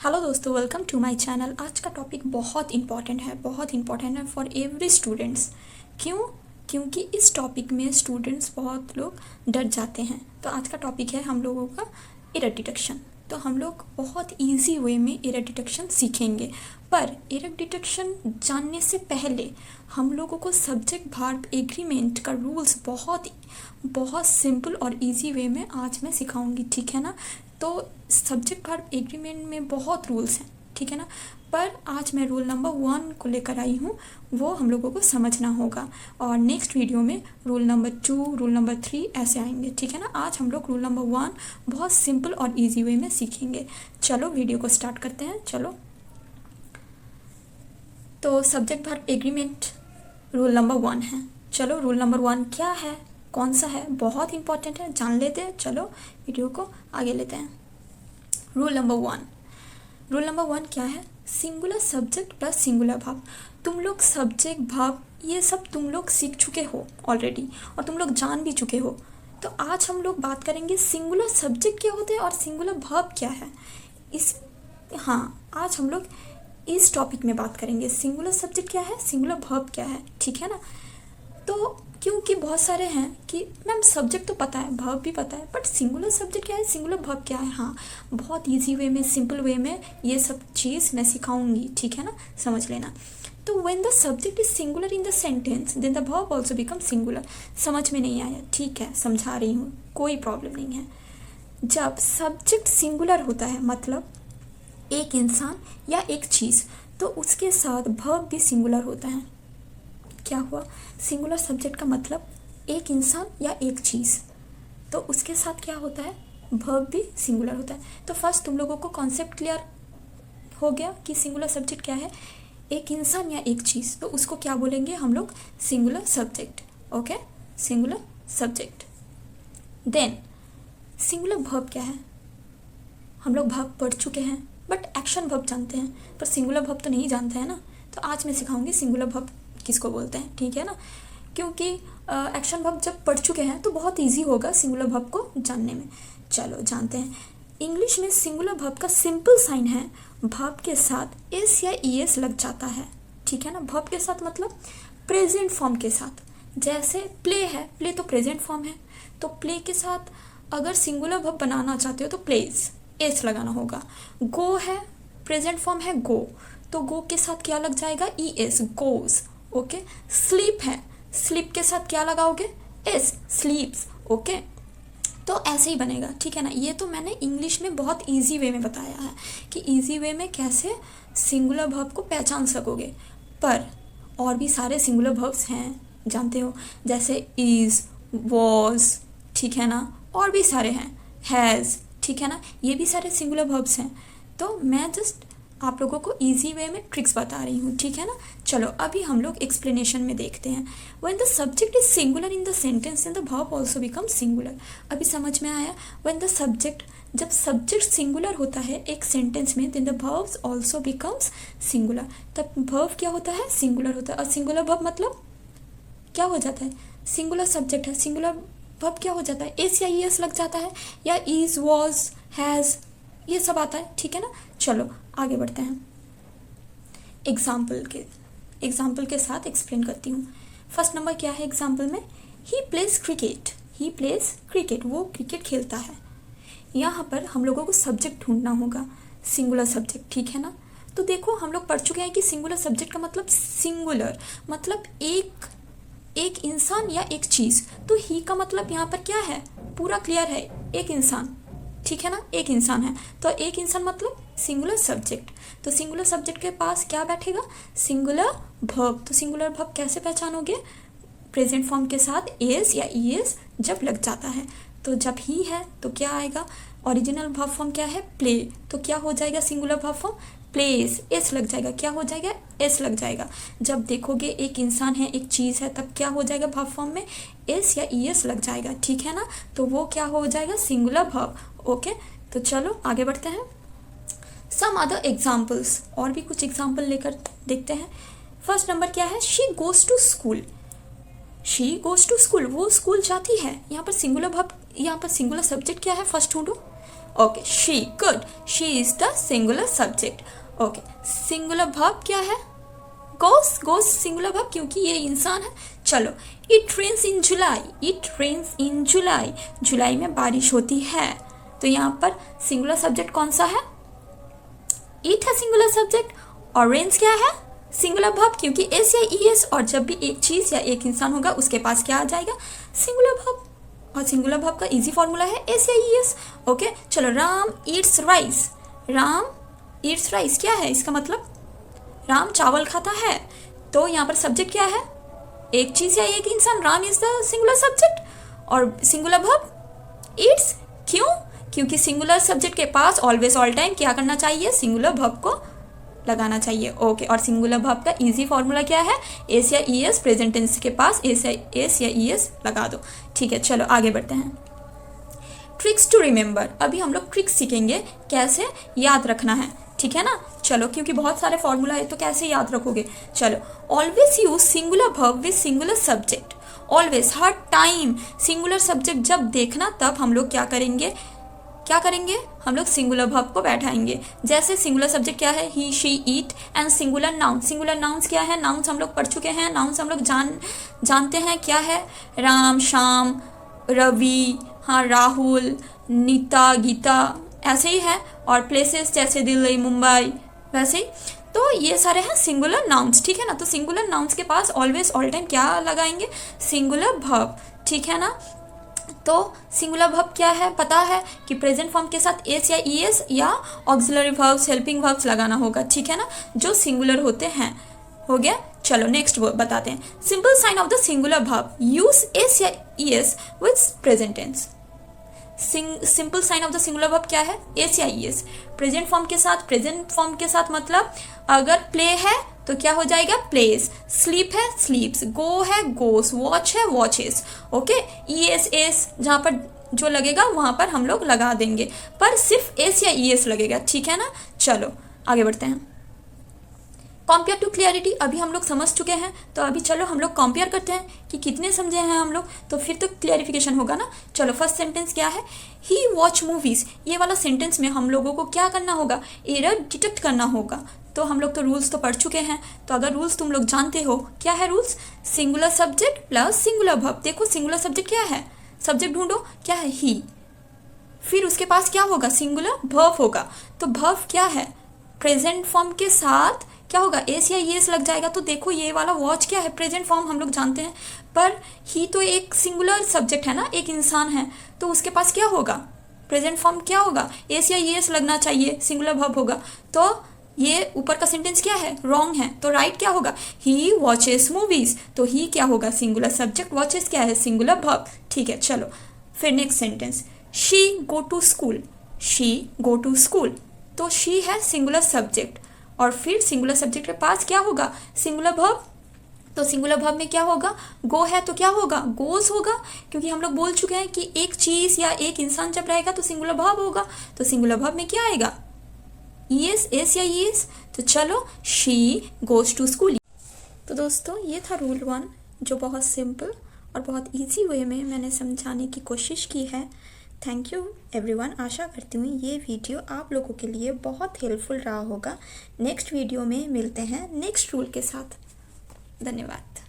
Hello दोस्तों, welcome to my channel. आज का टॉपिक बहुत इम्पॉर्टेंट है फॉर एवरी स्टूडेंट्स। क्यों? क्योंकि इस टॉपिक में स्टूडेंट्स बहुत लोग डर जाते हैं। तो आज का टॉपिक है हम लोगों का एरर डिटेक्शन। तो हम लोग बहुत इजी वे में एरर डिटेक्शन सीखेंगे, पर एरर डिटेक्शन जानने से पहले हम लोगों को सब्जेक्ट वर्ब एग्रीमेंट का रूल्स बहुत सिंपल और इजी वे में आज मैं सिखाऊंगी, ठीक है ना। तो सब्जेक्ट वर्ब एग्रीमेंट में बहुत रूल्स हैं, ठीक है ना, पर आज मैं रूल नंबर 1 को लेकर आई हूँ, वो हम लोगों को समझना होगा। और नेक्स्ट वीडियो में रूल नंबर 2, रूल नंबर 3 ऐसे आएंगे, ठीक है ना। आज हम लोग रूल नंबर 1 बहुत सिंपल और इजी वे में सीखेंगे। चलो वीडियो को स्टार्ट करते हैं। चलो, तो subject verb agreement rule number 1 है। चलो, रूल नंबर 1 क्या है, कौन सा है, बहुत इंपॉर्टेंट है, जान लेते हैं। चलो वीडियो को आगे लेते हैं। रूल नंबर 1 क्या है? Singular subject plus singular verb. तुम लोग सब्जेक्ट वर्ब ये सब तुम लोग सीख चुके हो ऑलरेडी और तुम लोग जान भी चुके हो। तो आज हम लोग बात करेंगे सिंगुलर सब्जेक्ट क्या होते हैं और सिंगुलर वर्ब क्या है। आज हम लोग इस टॉपिक में बात करेंगे। सिंगुलर सब्जेक्ट क्या है, सिंगुलर वर्ब क्या है, ठीक है ना। तो क्योंकि बहुत सारे हैं कि मैम सब्जेक्ट तो पता है, वर्ब भी पता है, बट सिंगुलर सब्जेक्ट क्या है, सिंगुलर वर्ब क्या है। हाँ, बहुत इजी वे में, सिंपल वे में ये सब चीज़ मैं सिखाऊंगी, ठीक है ना, समझ लेना। तो when the subject is singular in the sentence then the verb also become singular. समझ में नहीं आया? ठीक है, समझा रही हूँ, कोई प्रॉब्लम नहीं है। जब सब्जेक्ट सिंगुलर होता है, मतलब एक इंसान या एक चीज़, तो उसके साथ वर्ब भी सिंगुलर होता है। क्या हुआ? सिंगुलर सब्जेक्ट का मतलब एक इंसान या एक चीज़, तो उसके साथ क्या होता है, वर्ब भी सिंगुलर होता है। तो फर्स्ट तुम लोगों को कॉन्सेप्ट क्लियर हो गया कि सिंगुलर सब्जेक्ट क्या है। एक इंसान या एक चीज़, तो उसको क्या बोलेंगे हम लोग, singular subject. Okay, singular subject. Then singular verb क्या है? हम लोग वर्ब पढ़ चुके हैं, बट एक्शन वर्ब जानते हैं, पर सिंगुलर वर्ब तो नहीं जानते हैं ना। तो आज मैं सिखाऊंगी सिंगुलर वर्ब किसको बोलते हैं, ठीक है ना। क्योंकि एक्शन वर्ब जब पढ़ चुके हैं तो बहुत इजी होगा सिंगुलर वर्ब को जानने में। चलो जानते हैं। इंग्लिश में सिंगुलर वर्ब का सिंपल साइन है, वर्ब के साथ एस या ईएस लग जाता है, ठीक है ना। वर्ब के साथ मतलब प्रेजेंट फॉर्म के साथ। जैसे प्ले है, प्ले तो प्रेजेंट फॉर्म है, तो प्ले के साथ अगर सिंगुलर वर्ब बनाना चाहते हो तो प्लेज, एस लगाना होगा। गो है, प्रेजेंट फॉर्म है गो, तो गो के साथ क्या लग जाएगा, E S, goes. Okay, sleep है, स्लीप के साथ क्या लगाओगे, एस, स्लीप्स। ओके, तो ऐसे ही बनेगा, ठीक है ना। ये तो मैंने इंग्लिश में बहुत इजी वे में बताया है कि इजी वे में कैसे सिंगुलर वर्ब को पहचान सकोगे। पर और भी सारे सिंगुलर वर्ब्स हैं, जानते हो, जैसे इज, वॉज, ठीक है ना, और भी सारे हैं, हैज़, ठीक है ना, ये भी सारे सिंगुलर वर्ब्स हैं। तो मैं जस्ट आप लोगों को इजी वे में ट्रिक्स बता रही हूँ, ठीक है ना। चलो अभी हम लोग एक्सप्लेनेशन में देखते हैं। When the subject is singular in the sentence and the verb also become singular. अभी समझ में आया? व्हेन द सब्जेक्ट, जब सब्जेक्ट सिंगुलर होता है एक सेंटेंस में, then the verbs also becomes singular. तब वर्ब क्या होता है, सिंगुलर होता है। और सिंगुलर वर्ब मतलब क्या हो जाता है, सिंगुलर सब्जेक्ट है, सिंगुलर वर्ब क्या हो जाता है, एस या ईएस लग जाता है, या इज, वॉज, हैज़, ये सब आता है, ठीक है ना। चलो आगे बढ़ते हैं। एग्जाम्पल के साथ एक्सप्लेन करती हूँ। फर्स्ट नंबर क्या है एग्जाम्पल में, ही प्लेज क्रिकेट, वो क्रिकेट खेलता है। यहाँ पर हम लोगों को सब्जेक्ट ढूंढना होगा, सिंगुलर सब्जेक्ट, ठीक है ना। तो देखो हम लोग पढ़ चुके हैं कि सिंगुलर सब्जेक्ट का मतलब सिंगुलर, मतलब एक इंसान या एक चीज़। तो ही का मतलब यहाँ पर क्या है, पूरा क्लियर है, एक इंसान, ठीक है ना, एक इंसान है। तो एक इंसान मतलब सिंगुलर सब्जेक्ट। तो सिंगुलर सब्जेक्ट के पास क्या बैठेगा, सिंगुलर वर्ब। तो सिंगुलर वर्ब कैसे पहचानोगे, प्रेजेंट फॉर्म के साथ एस या ईएस जब लग जाता है। तो जब ही है तो क्या आएगा, ओरिजिनल वर्ब फॉर्म क्या है, प्ले, तो क्या हो जाएगा singular verb form, place, S लग जाएगा, क्या हो जाएगा, एस लग जाएगा। जब देखोगे एक इंसान है, एक चीज़ है, तब क्या हो जाएगा वर्ब फॉर्म में, एस या ईएस लग जाएगा, ठीक है ना। तो वो क्या हो जाएगा, सिंगुलर वर्ब। ओके, तो चलो आगे बढ़ते हैं। सम अदर एग्जाम्पल्स, और भी कुछ एग्जाम्पल लेकर देखते हैं। फर्स्ट नंबर क्या है, शी गोज टू स्कूल, वो स्कूल जाती है। यहाँ पर सिंगुलर वर्ब, यहाँ पर सिंगुलर सब्जेक्ट क्या है, फर्स्ट ढूंढो। Okay, she, good, she is the singular subject. Okay, singular verb क्या है? गोस, गोस सिंगुलर वर्ब क्योंकि ये इंसान है। चलो, it rains in July, it rains in July, जुलाई में बारिश होती है। तो यहाँ पर सिंगुलर सब्जेक्ट कौन सा है? इट है सिंगुलर सब्जेक्ट। और रेन्स क्या है? सिंगुलर वर्ब क्योंकि एस या ई एस, और जब भी एक चीज या एक इंसान होगा उसके पास क्या आ जाएगा? Singular verb. और सिंगुलर वर्ब का इजी फॉर्मूला है एस या ई एस। ओके, चलो, Ram Yeats rice, Ram Yeats rice क्या है इसका मतलब? राम चावल खाता है। तो यहाँ पर सब्जेक्ट क्या है? एक चीज या एक इंसान, Ram is the singular subject. और सिंगुलर वर्ब ईट्स, क्यों? क्योंकि सिंगुलर सब्जेक्ट के पास ऑलवेज ऑल टाइम क्या करना चाहिए? सिंगुलर वर्ब को लगाना चाहिए। ओके, और सिंगुलर वर्ब का इजी फॉर्मूला क्या है? एस या ई एस, प्रेजेंट टेंस के पास एस या ई एस लगा दो। ठीक है, चलो आगे बढ़ते हैं। ट्रिक्स टू रिमेंबर, अभी हम लोग ट्रिक्स सीखेंगे कैसे याद रखना है, ठीक है ना। चलो, क्योंकि बहुत सारे फॉर्मूला है तो कैसे याद रखोगे। चलो, always use singular verb with singular subject, always, her time singular subject जब देखना तब हम लोग क्या करेंगे? हम लोग सिंगुलर वर्ब को बैठाएंगे। जैसे सिंगुलर सब्जेक्ट क्या है? He, she, it. And singular noun, singular nouns क्या है? नाउन्स हम लोग पढ़ चुके हैं, नाउन्स हम लोग जानते हैं क्या है? राम, श्याम, रवि, हाँ, राहुल, नीता, गीता, ऐसे ही है। और प्लेसेस जैसे दिल्ली, मुंबई, वैसे ही। तो ये सारे हैं सिंगुलर नाउन्स, ठीक है ना। तो सिंगुलर नाउन्स के पास ऑलवेज ऑल टाइम क्या लगाएंगे? सिंगुलर वर्ब, ठीक है ना। तो सिंगुलर वर्ब क्या है? पता है कि प्रेजेंट फॉर्म के साथ एस या ई एस या ऑक्सिलरी वर्ब्स, हेल्पिंग वर्ब्स लगाना होगा, ठीक है ना, जो सिंगुलर होते हैं। हो गया। चलो नेक्स्ट बताते हैं। Simple sign of the singular verb, use s या e s with present tense. Simple sign of the singular verb क्या है? एस या ई एस, प्रेजेंट फॉर्म के साथ। प्रेजेंट फॉर्म के साथ मतलब अगर प्ले है तो क्या हो जाएगा? प्लेस। स्लीप है, स्लीप्स। गो है, गोस। वॉच है, watches. Okay, E S S जहाँ पर जो लगेगा वहाँ पर हम लोग लगा देंगे, पर सिर्फ एस या ई एस लगेगा, ठीक है ना। चलो आगे बढ़ते हैं। कंपेयर टू क्लियरिटी, अभी हम लोग समझ चुके हैं, तो अभी चलो हम लोग कंपेयर करते हैं कि कितने समझे हैं हम लोग, तो फिर तो क्लियरिफिकेशन होगा ना। चलो, फर्स्ट सेंटेंस क्या है? ही वॉच मूवीज, ये वाला सेंटेंस में हम लोगों को क्या करना होगा? एरर डिटेक्ट करना होगा। तो हम लोग तो रूल्स तो पढ़ चुके हैं, तो अगर रूल्स तुम लोग जानते हो, क्या है rules? Singular subject plus singular verb. देखो सिंगुलर सब्जेक्ट क्या है? सब्जेक्ट ढूंढो, क्या है? ही। फिर उसके पास क्या होगा? सिंगुलर वर्ब होगा। तो वर्ब क्या है? प्रेजेंट फॉर्म के साथ क्या होगा? एस या एस लग जाएगा। तो देखो ये वाला वॉच क्या है? प्रेजेंट फॉर्म हम लोग जानते हैं, पर ही तो एक सिंगुलर सब्जेक्ट है ना, एक इंसान है, तो उसके पास क्या होगा? प्रेजेंट फॉर्म क्या होगा? एस या एस लगना चाहिए, सिंगुलर वर्ब होगा। तो ये ऊपर का सेंटेंस क्या है? रॉन्ग है। तो राइट क्या होगा? He watches movies. तो ही क्या होगा? Singular subject. वॉचेस क्या है? Singular verb. ठीक है, चलो फिर next sentence. She go to school, she go to school. तो शी है सिंगुलर सब्जेक्ट, और फिर सिंगुलर सब्जेक्ट के पास क्या होगा? Singular verb. तो सिंगुलर वर्ब में क्या होगा? गो है तो क्या होगा? गोस होगा, क्योंकि हम लोग बोल चुके हैं कि एक चीज या एक इंसान जब रहेगा तो सिंगुलर वर्ब होगा। तो सिंगुलर वर्ब में क्या आएगा? एस, एस या एस। तो चलो, शी गोज टू स्कूल। तो दोस्तों ये था रूल 1, जो बहुत सिंपल और बहुत इजी वे में मैंने समझाने की कोशिश की है। Thank you everyone. आशा करती हूँ ये वीडियो आप लोगों के लिए बहुत हेल्पफुल रहा होगा। नेक्स्ट वीडियो में मिलते हैं नेक्स्ट रूल के साथ। धन्यवाद।